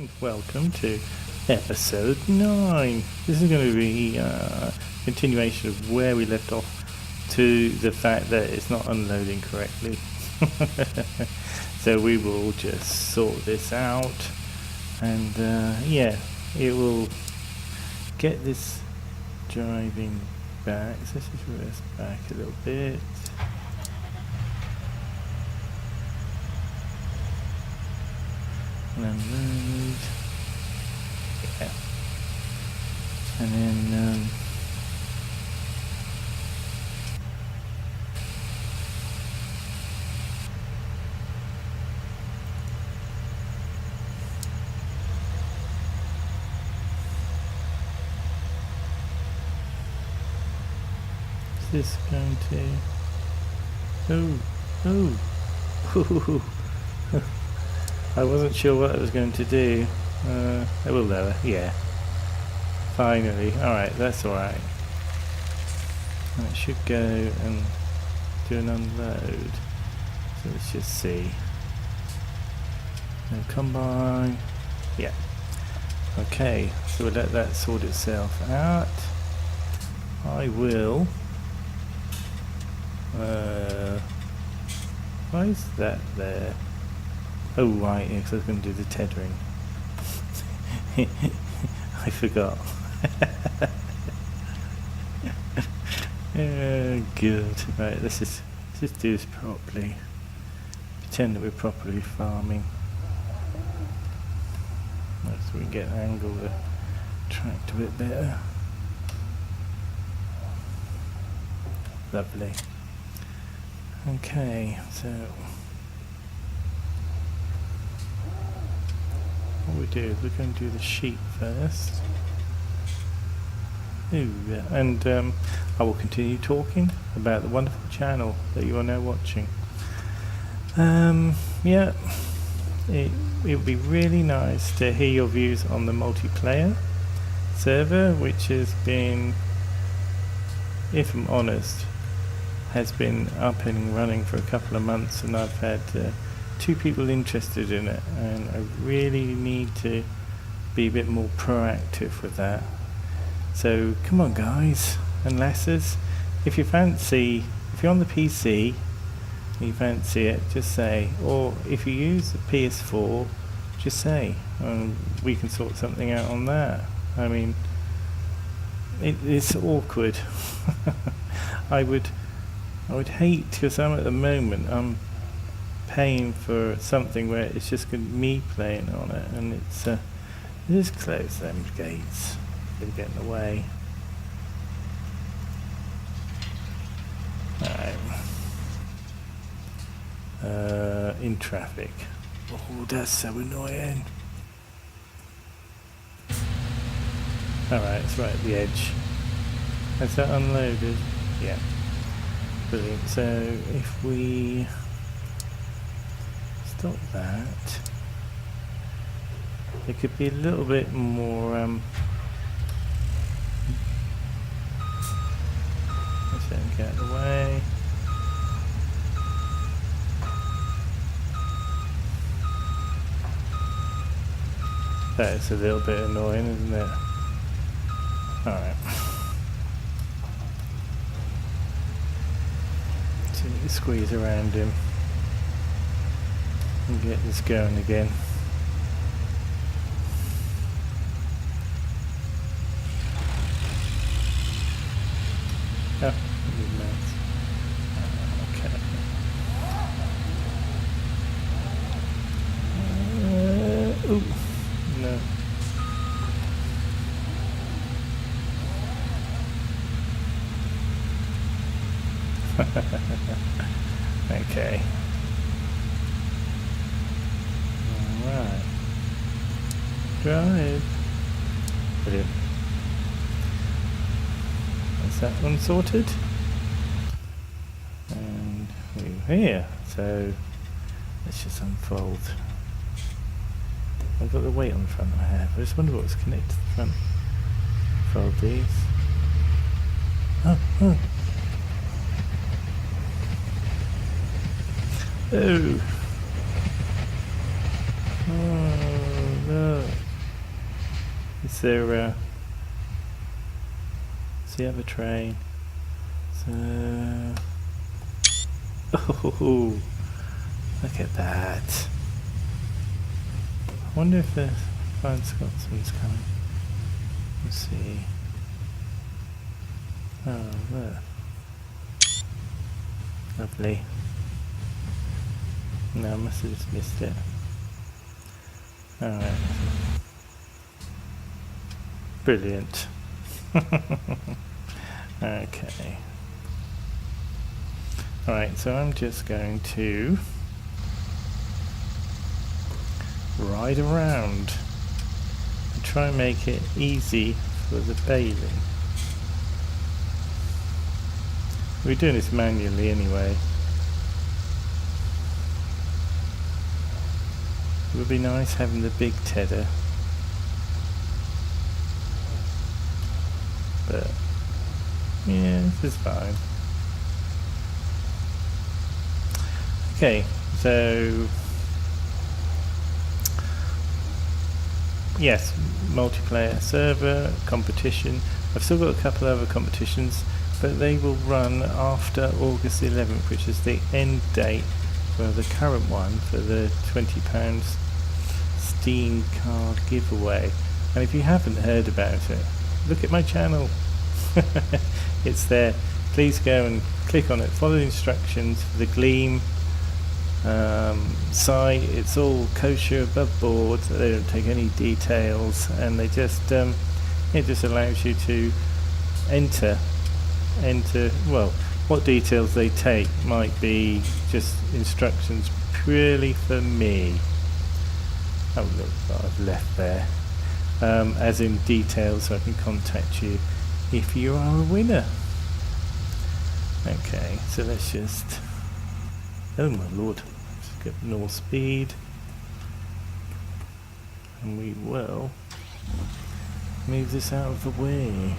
and welcome to episode 9. This is going to be a continuation of where we left off, to the fact that it's not unloading correctly. So we will just sort this out, and yeah, it will get this driving back. So let's just reverse back a little bit. And then yeah, and then is this going to I wasn't sure what it was going to do. It will lower, yeah. Finally, alright, that's alright. And it should go and do an unload. So let's just see. And combine. Yeah. Okay, so we'll let that sort itself out. I will. Why is that there? Oh right, yeah, because I was going to do the tethering. I forgot. Oh, good. Right, let's just do this properly. Pretend that we're properly farming. So we can get an angle of the tractor a bit better. Lovely. Okay, so what we do is we're going to do the sheep first. Ooh, yeah. And I will continue talking about the wonderful channel that you are now watching. Yeah, it would be really nice to hear your views on the multiplayer server, which has been, if I'm honest, has been up and running for a couple of months, and I've had 2 people interested in it, and I really need to be a bit more proactive with that. So come on guys and lasses, if you're on the PC and you fancy it, just say, or if you use the PS4, just say, and we can sort something out on that. I mean, it's awkward. I would hate, because I'm at the moment, I'm paying for something where it's just going to be me playing on it, and it's just close them gates. They're getting away. Alright. In traffic. Oh, that's so annoying. Alright, it's right at the edge. Has that unloaded? Yeah. Brilliant. So if we stop that, it could be a little bit more let's get out of the way. That is a little bit annoying, isn't it? Alright. So we squeeze around him and get this going again. Oh, okay. Ooh, no. Okay. Alright. Drive. Brilliant. Is that one sorted? And we're here. So let's just unfold. I've got the weight on the front I have. I just wonder what's connected to the front. Fold these. Oh. Oh. Oh, look. Is there the other train? So, oh, look at that. I wonder if the Fine Scotsman's coming. Let's see. Oh, look. Lovely. No, I must have just missed it. Alright. Brilliant. Okay. Alright, so I'm just going to ride around and try and make it easy for the baling. We're doing this manually anyway. It would be nice having the big tedder, but yeah, this is fine. Okay, so yes, multiplayer server competition. I've still got a couple other competitions, but they will run after August 11th, which is the end date for the current one for the £20 Steam card giveaway. And if you haven't heard about it, look at my channel. It's there. Please go and click on it, follow the instructions for the Gleam site. It's all kosher, above board, so they don't take any details, and they just it just allows you to enter well, what details they take might be just instructions purely for me. Oh look what I've left there, as in details so I can contact you if you are a winner. Okay, so let's just, oh my lord, let's get normal speed, and we will move this out of the way.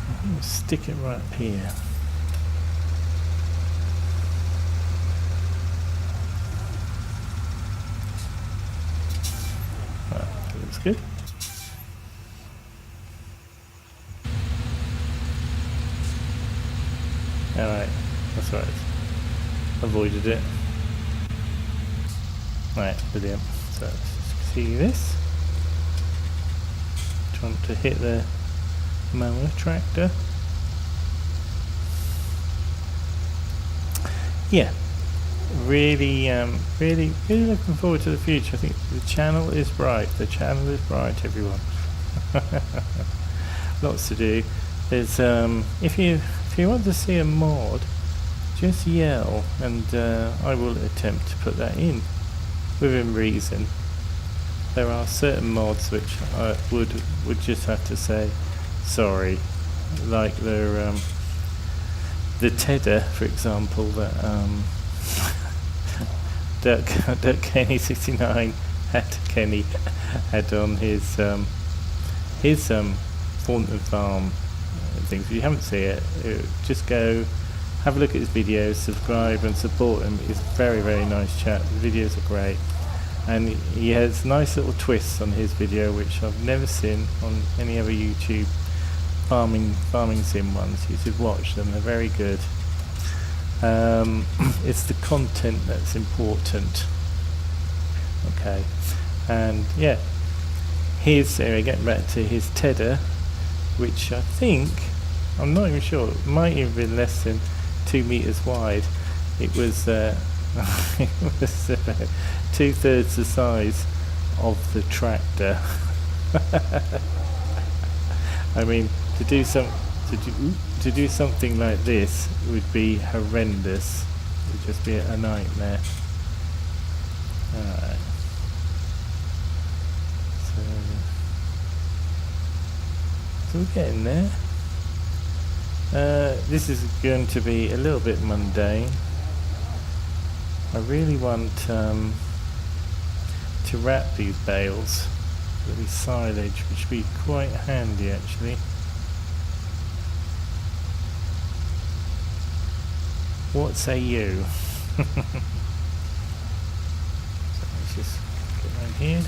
I'm going to stick it right up here. Right, that looks good. Alright, that's right. Avoided it. Right, brilliant. So let's just see this. Trying to hit the mower tractor. Yeah, really looking forward to the future. I think the channel is bright. The channel is bright, everyone. Lots to do. There's if you want to see a mod, just yell, and I will attempt to put that in within reason. There are certain mods which I would just have to say sorry, like the tedder, for example, that Dirk Kenny 69 Kenny had on his Thornton Farm things. If you haven't seen it, just go have a look at his videos, subscribe and support him. He's a very, very nice chap. The videos are great, and he has nice little twists on his video which I've never seen on any other YouTube farming sim ones. You should watch them, they're very good. It's the content that's important. Okay, and yeah, here's getting back to his tedder, which I think, I'm not even sure, it might even be less than 2 meters wide. It was it was 2/3 the size of the tractor. I mean, to do something like this would be horrendous. It would just be a nightmare. Alright. So we're getting there. This is going to be a little bit mundane. I really want to wrap these bales with silage, which would be quite handy actually. What say you? So let's just get around here.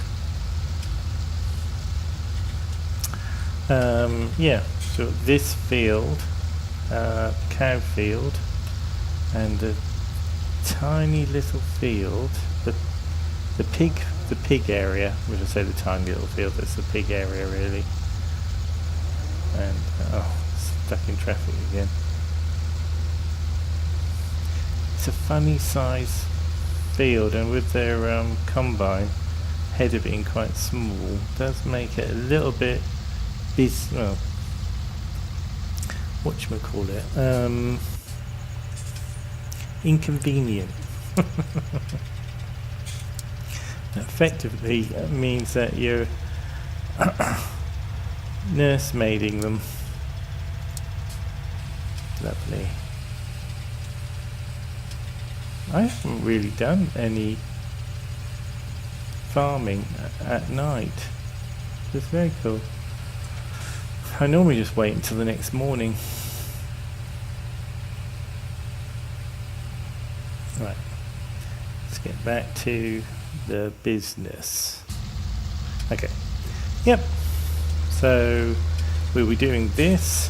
Yeah, so this field, cow field, and a tiny little field, the pig area. Would I say the tiny little field? That's the pig area, really. And stuck in traffic again. It's a funny size field, and with their combine header being quite small, does make it a little bit whatchamacallit, inconvenient. Effectively, it means that you're nursemaiding them. Lovely. I haven't really done any farming at night. It's very cool. I normally just wait until the next morning. Right, let's get back to the business. Okay, yep, so we'll be doing this.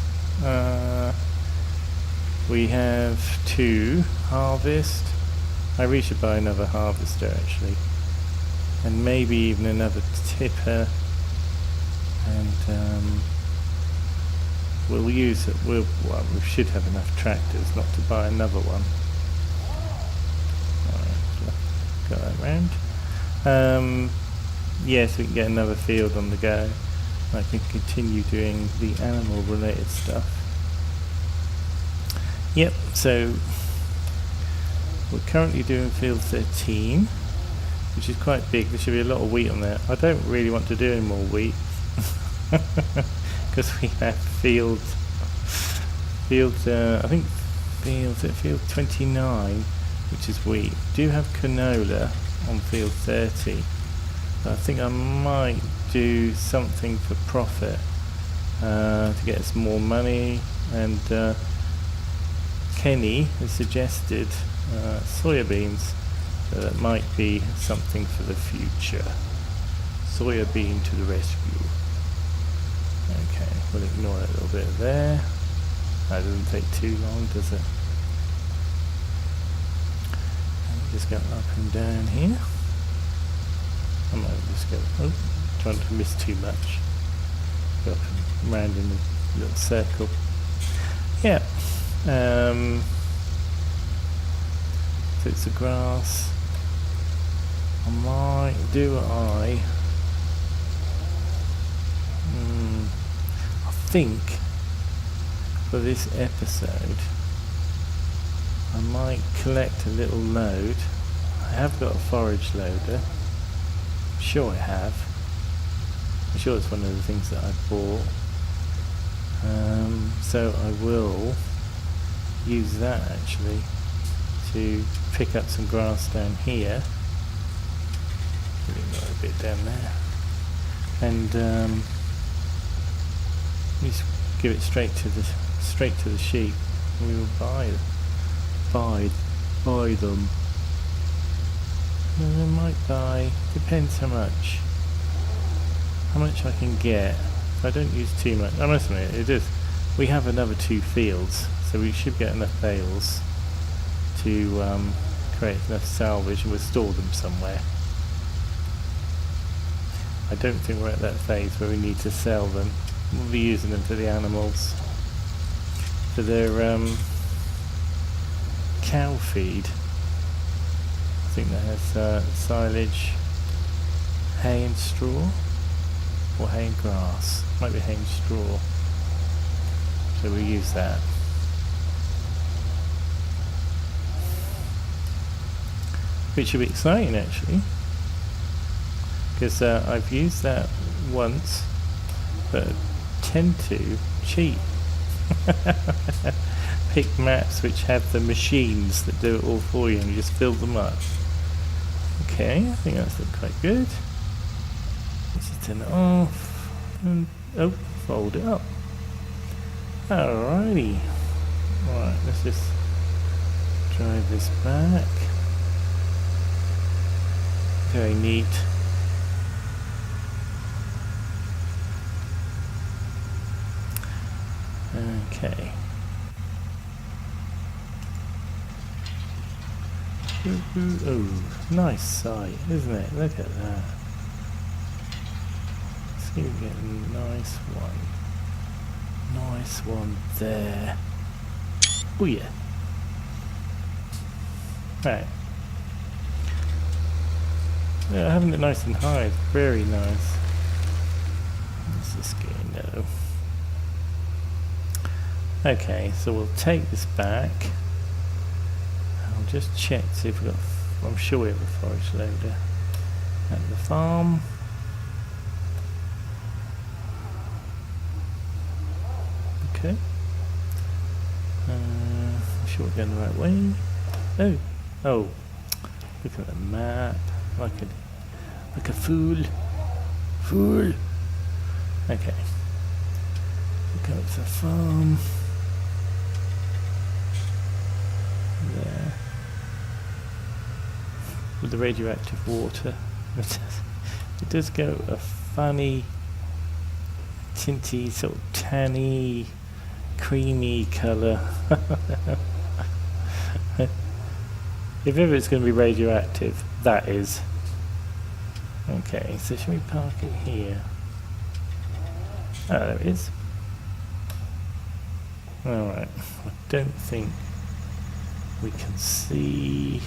We have 2 harvest. I really should buy another harvester actually, and maybe even another tipper, and we'll use it. We should have enough tractors not to buy another one. Alright, got that round. Yes, we can get another field on the go. I can continue doing the animal related stuff. Yep, so we're currently doing field 13, which is quite big. There should be a lot of wheat on there. I don't really want to do any more wheat because we have field I think field 29, which is wheat. We do have canola on field 30. I think I might do something for profit to get us more money, and Kenny has suggested soybeans, so that might be something for the future. Soybean to the rescue. Okay, we'll ignore that little bit there. That doesn't take too long, does it? Just go up and down here. I might just go, trying to miss too much. Go up and round in a little circle. Yeah. So it's the grass. I think for this episode I might collect a little load. I have got a forage loader. I'm sure I have. I'm sure it's one of the things that I bought. So I will use that actually to pick up some grass down here. Maybe not a bit down there, and just give it straight to the sheep. We will buy them. And I might buy. Depends how much I can get. If I don't use too much. I must admit, it is. We have another 2 fields, so we should get enough bales to create enough salvage, and we'll store them somewhere. I don't think we're at that phase where we need to sell them. We'll be using them for the animals, for their cow feed. I think that has silage, hay and straw, or hay and grass. Might be hay and straw. So we'll use that. Which should be exciting actually, because I've used that once, but tend to cheat. Pick maps which have the machines that do it all for you, and you just fill them up. Okay, I think that's looking quite good. Let's just turn it off, and fold it up. Alrighty. Alright, let's just drive this back. Very neat. Okay. Ooh, nice sight, isn't it? Look at that. See, we get a nice one. Nice one there. Oh yeah. Right. Yeah, having it nice and high is very nice. Let's just get no. Okay, so we'll take this back. I'll just check to see if we've got. I'm sure we have a forage loader at the farm. Okay. I'm sure we're going the right way. Oh, look at the map. Like a fool. Okay. Go to the farm. There. With the radioactive water. It does go a funny, tinty, sort of tanny, creamy colour. If ever it's going to be radioactive, that is. Okay, so should we park it here? Oh, there it is. Alright, I don't think we can see.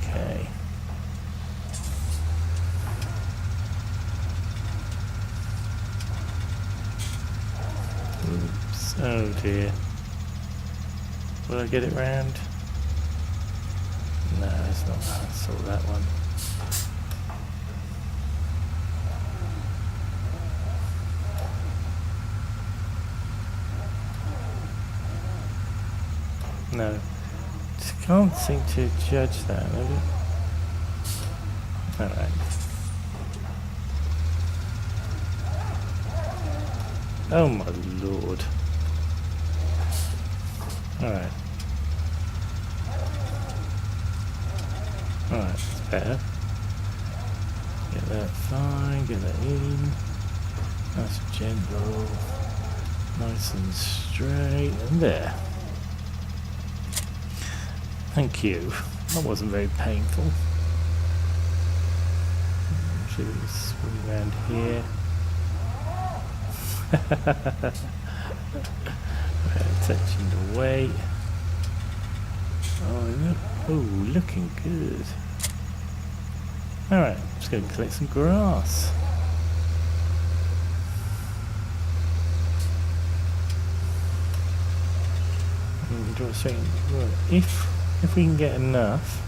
Okay. Oops, oh dear. Will I get it round? No, it's not. I saw that one. No, just can't seem to judge that. Alright. Oh my lord. Alright. Alright, that's better. Get that fine, get that in. Nice and gentle. Nice and straight. And there. Thank you. That wasn't very painful. Should we swing around here? Touching the weight. Oh, looking good. Alright, just going to collect some grass. If we can get enough,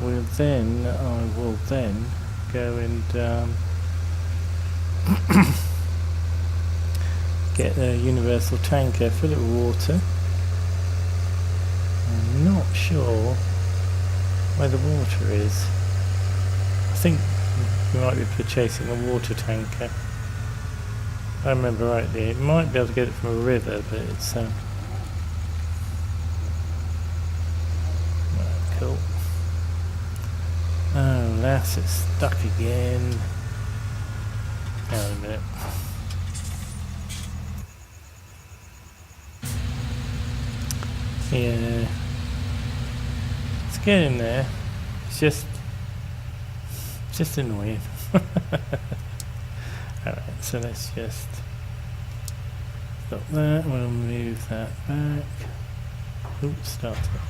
I will then go and get a universal tanker, fill it with water. I'm not sure where the water is. I think we might be purchasing a water tanker. If I remember rightly, it might be able to get it from a river, but it's cool. Oh, lass, it's stuck again. Hang on a minute. Yeah, it's getting there. It's just annoying. Alright, so let's just stop that. We'll move that back. Oops, start it.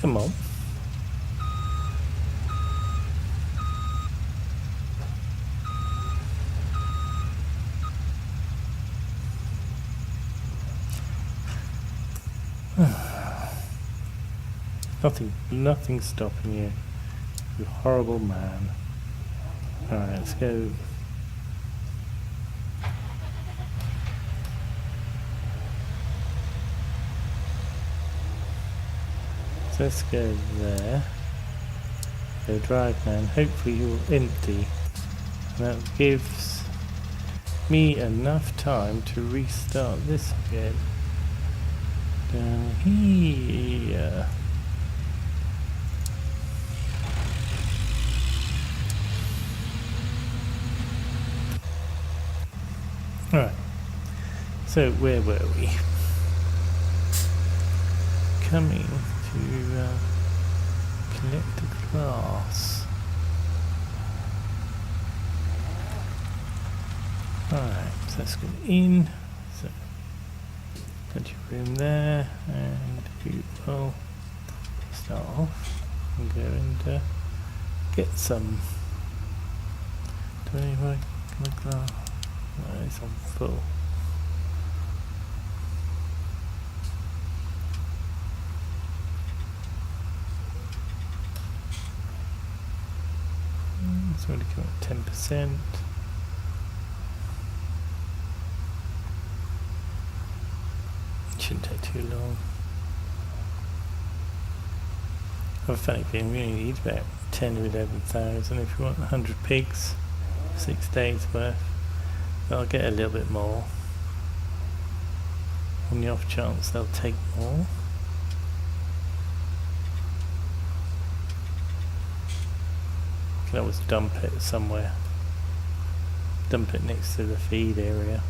Come on. Nothing stopping you, you horrible man. Alright, let's go. So let's go there. Go drive man. Hopefully you're empty. That gives me enough time to restart this again. down here. Alright, so where were we? Coming to collect the glass. Alright, so let's go in. So, plenty of room there, and we will start off and go and get some. Do I want my glass? No, it's on full. It's already come at 10%. Shouldn't take too long. I have a funny feeling we only need about 10 to 11,000 if you want 100 pigs, 6 days worth. But I'll get a little bit more. On the off chance they'll take more. Can always dump it somewhere. Dump it next to the feed area.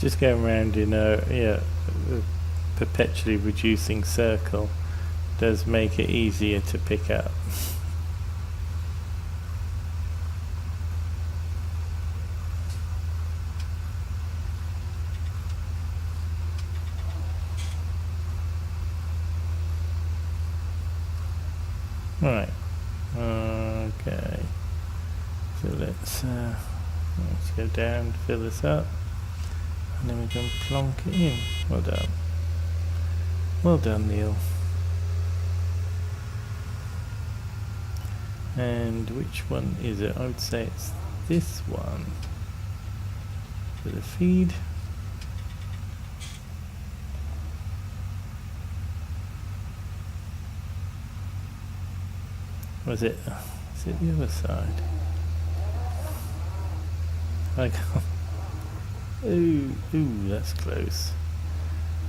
Just going around in a perpetually reducing circle does make it easier to pick up. Right. Okay. So let's go down, fill this up. And then we can plonk it in. Well done. Well done, Neil. And which one is it? I would say it's this one. For the feed. Was it? Is it the other side? I can't. Ooh, that's close.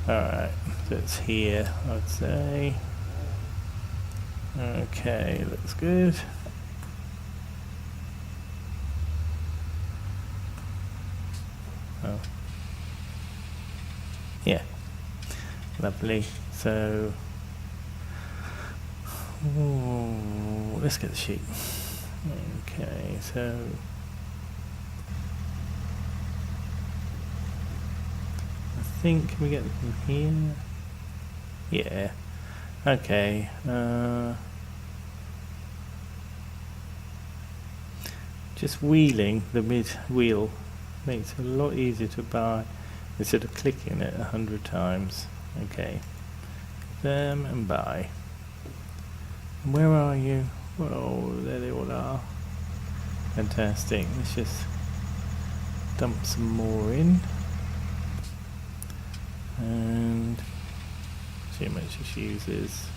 Alright, so it's here, I'd say. Okay, looks good. Oh. Yeah. Lovely. So, ooh, let's get the sheet. Okay, so I think, can we get it from here? Yeah. Okay. Just wheeling the mid wheel makes it a lot easier to buy instead of clicking it 100 times. Okay. Confirm and buy. And where are you? Oh, there they all are. Fantastic. Let's just dump some more in. And see how much she uses.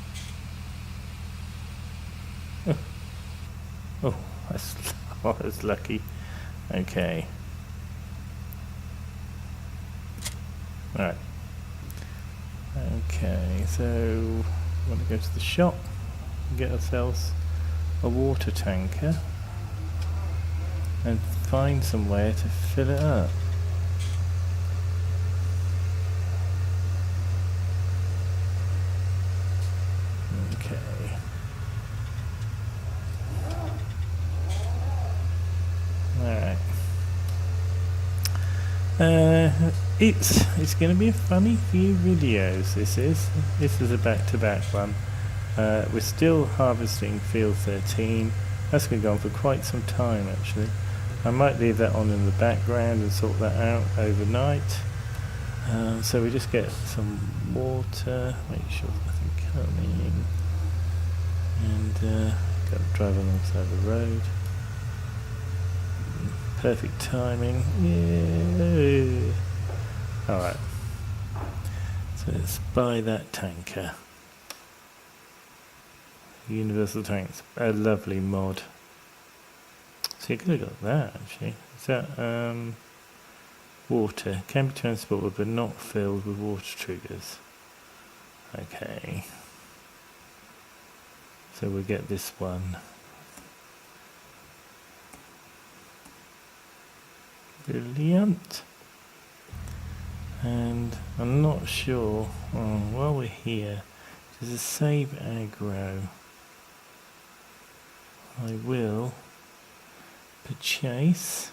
Oh, that's lucky. Okay. Alright. Okay, so we want to go to the shop and get ourselves a water tanker and find somewhere to fill it up. It's going to be a funny few videos. This is a back-to-back one. We're still harvesting field 13. That's going to go on for quite some time actually. I might leave that on in the background and sort that out overnight. So we just get some water, make sure there's nothing coming, and go drive alongside the road. Perfect timing. Yeah. Alright. So let's buy that tanker. Universal tanks. A lovely mod. So you could have got that actually. Is that water? Can be transported but not filled with water triggers. Okay. So we'll get this one. Brilliant. And I'm not sure, while we're here, there's a save aggro. I will purchase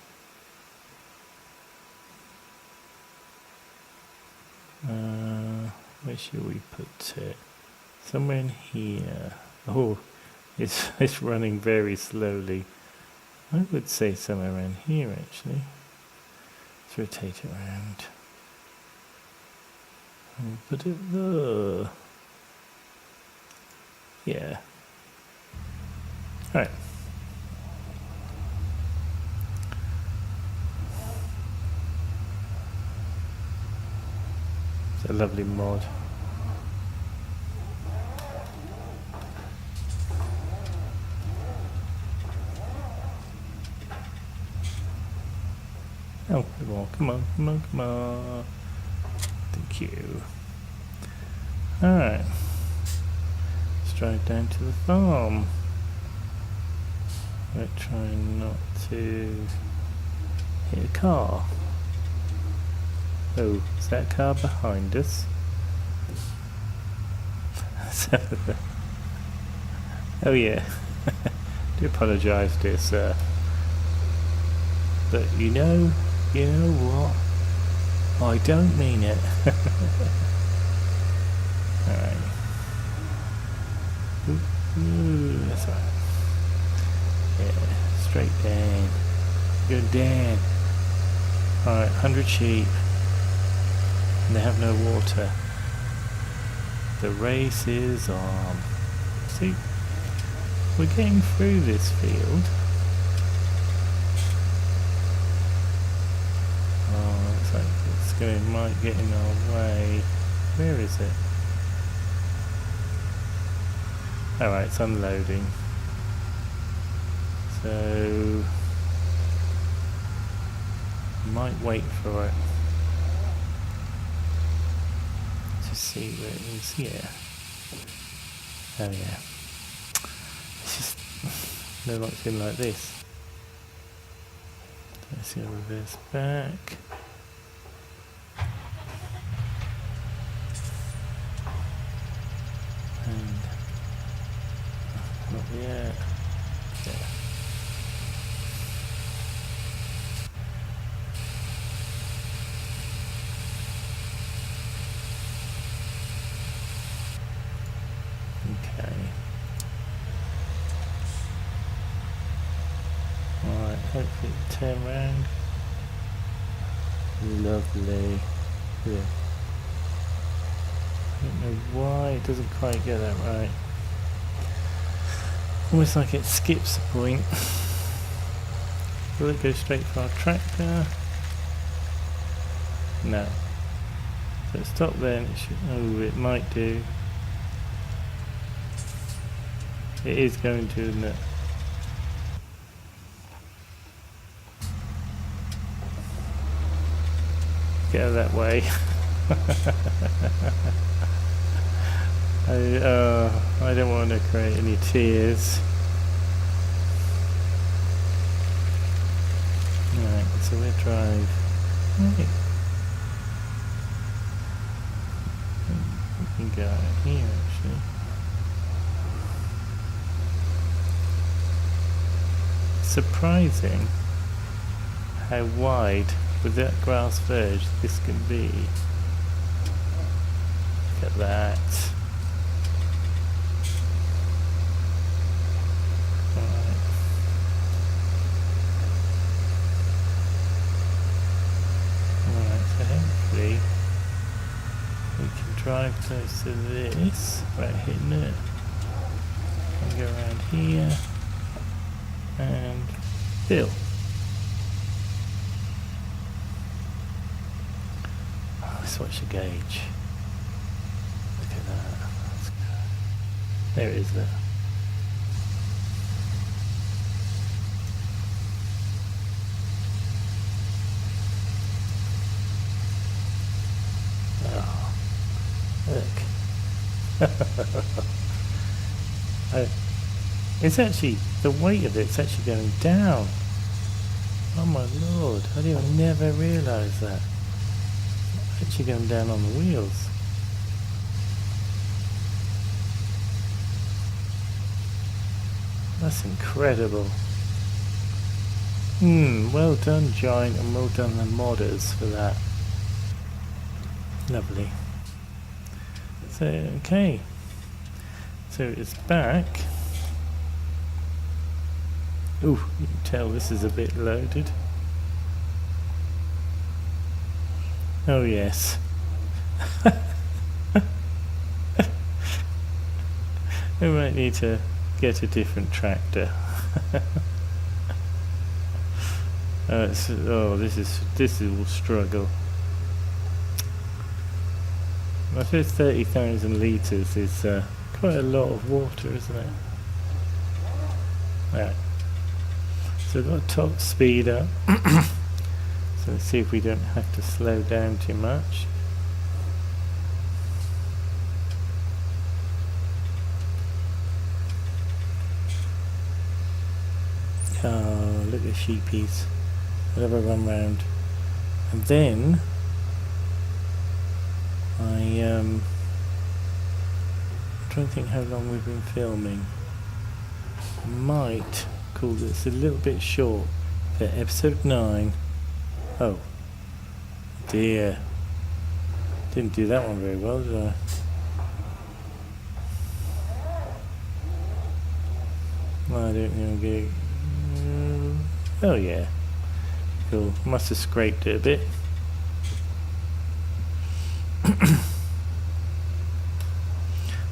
where should we put it? Somewhere in here. Oh, it's running very slowly. I would say somewhere around here actually. Let's rotate it around. And put it there. Yeah. Alright. It's a lovely mod. Oh, come on. Thank you. Alright. Let's drive down to the farm. We're trying not to hit a car. Oh, is that a car behind us? Oh yeah. Do apologise, dear sir. But you know what? I don't mean it. Alright. Ooh, that's right. Yeah, straight down. Go down. Alright, 100 sheep. And they have no water. The race is on. See, we're getting through this field. Oh, looks like might get in our way. Where is it? Alright, it's unloading. So might wait for it to see where it is. Yeah. Oh yeah. It's just no like been like this. Let's see, I'll reverse back. And not yet. Yeah. Okay. Alright, hopefully it'll turn round. Lovely. Yeah. I don't know why it doesn't quite get that right. Almost like it skips a point. Will it go straight for our tractor? No. So stop there and it should, oh, it might do. It is going to, isn't it? Get out of that way. I don't want to create any tears. Right, so we'll drive. Right. We can go out here actually. Surprising how wide with that grass verge this can be. Look at that. Alright. Alright, so hopefully we can drive close to this without hitting it. And go around here and fill. Let's watch the gauge. Look at that. There it is there. Oh, look. It's actually, the weight of it's actually going down. Oh my lord, I didn't never realise that. It's actually going down on the wheels. That's incredible. Well done Giant, and well done the modders for that. Lovely. So, okay. So it's back. Ooh, you can tell this is a bit loaded. Oh yes. We might need to get a different tractor. This will struggle. I suppose 30,000 litres is quite a lot of water, isn't it? Right. So we've got top speed up. So let's see if we don't have to slow down too much. Oh, look at the sheepies. I'll have a run round. And then I'm trying to think how long we've been filming. Might call this a little bit short for episode 9. Oh dear, didn't do that one very well, did I? I don't know. Oh yeah, cool. Must have scraped it a bit.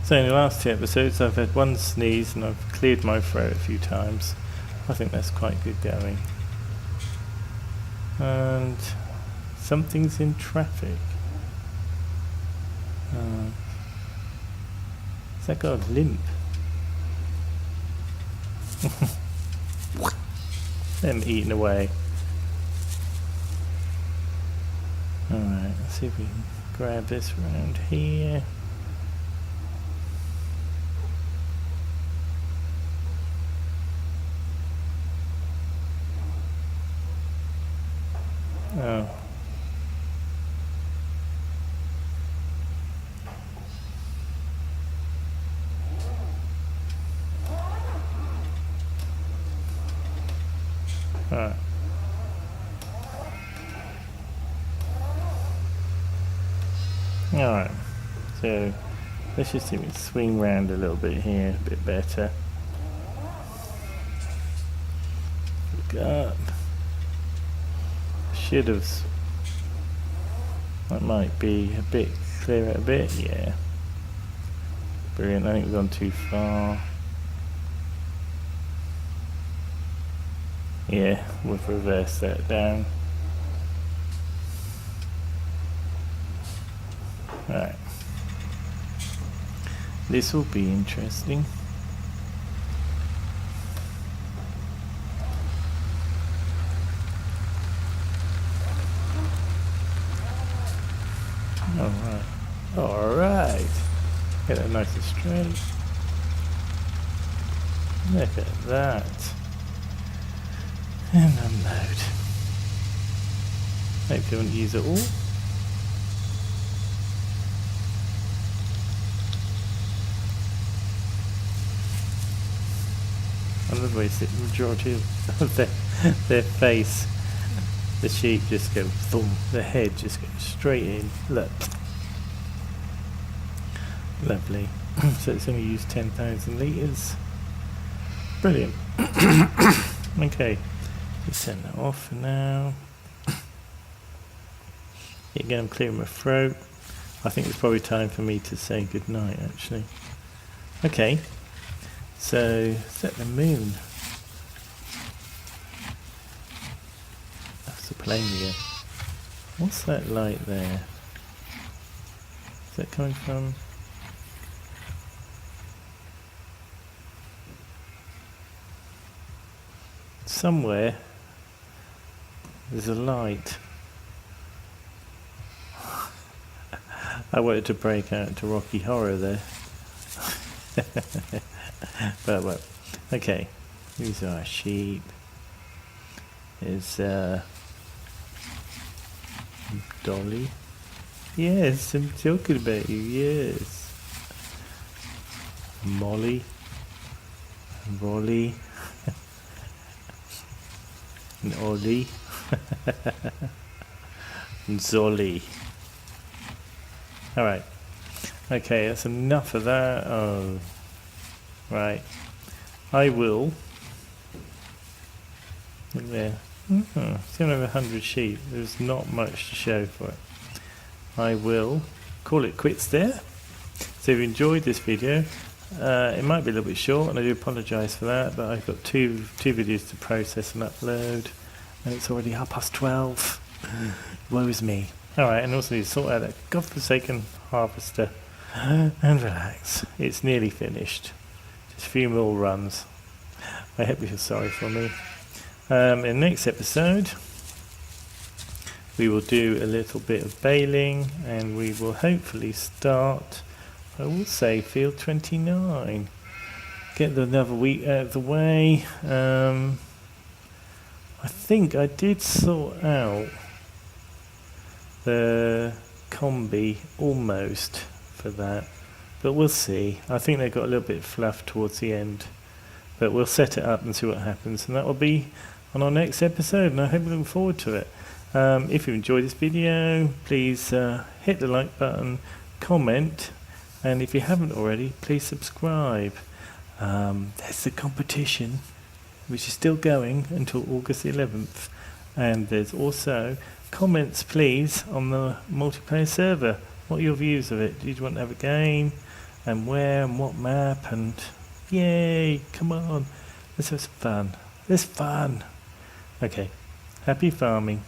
So in the last 2 episodes I've had one sneeze and I've cleared my throat a few times. I think that's quite good going. And something's in traffic. Has that got a limp? Them eating away. Alright, let's see if we can grab this round here. Oh. Alright. Alright. So let's just see if we can swing round a little bit here, a bit better. Look up. Should have. That might be a bit clearer a bit, yeah. Brilliant, I think we've gone too far. Yeah, we've reversed that down. Right. This will be interesting. Alright. Alright. Get that nice and straight. Look at that. And unload. Hope you won't use it all. I love the way the majority of their face, the sheep just go thump, the head just goes straight in. Look. Lovely. So it's only used 10,000 litres. Brilliant. Okay. Just turn that off for now. Again, I'm clearing my throat. I think it's probably time for me to say goodnight, actually. Okay. So, set the moon. That's the plane again. What's that light there? Is that coming from? Somewhere there's a light. I wanted to break out into Rocky Horror there. But well, okay. These are our sheep. There's Dolly. Yes, I'm talking about you, yes. Molly. Rolly. And Ollie. And Zolly. Alright. Okay, that's enough of that. Oh. Right. I will. Look there. Still over 100 sheep. There's not much to show for it. I will call it quits there. So if you enjoyed this video, it might be a little bit short, and I do apologise for that, but I've got two videos to process and upload, and it's already 12:30. Woe is me. Alright, and also need to sort out that godforsaken harvester and relax. It's nearly finished. Just a few more runs. I hope you feel sorry for me. In the next episode, we will do a little bit of baling, and we will hopefully start, I will say, field 29. Get another week out of the way. I think I did sort out the combi almost for that, but we'll see. I think they got a little bit fluff towards the end, but we'll set it up and see what happens, and that will be on our next episode, and I hope you're looking forward to it. If you enjoyed this video, please hit the like button, comment, and if you haven't already, please subscribe. There's the competition, which is still going until August 11th, and there's also comments please on the multiplayer server. What are your views of it? Do you want to have a game, and where, and what map, and yay, come on, let's have some fun. There's fun. Okay, happy farming.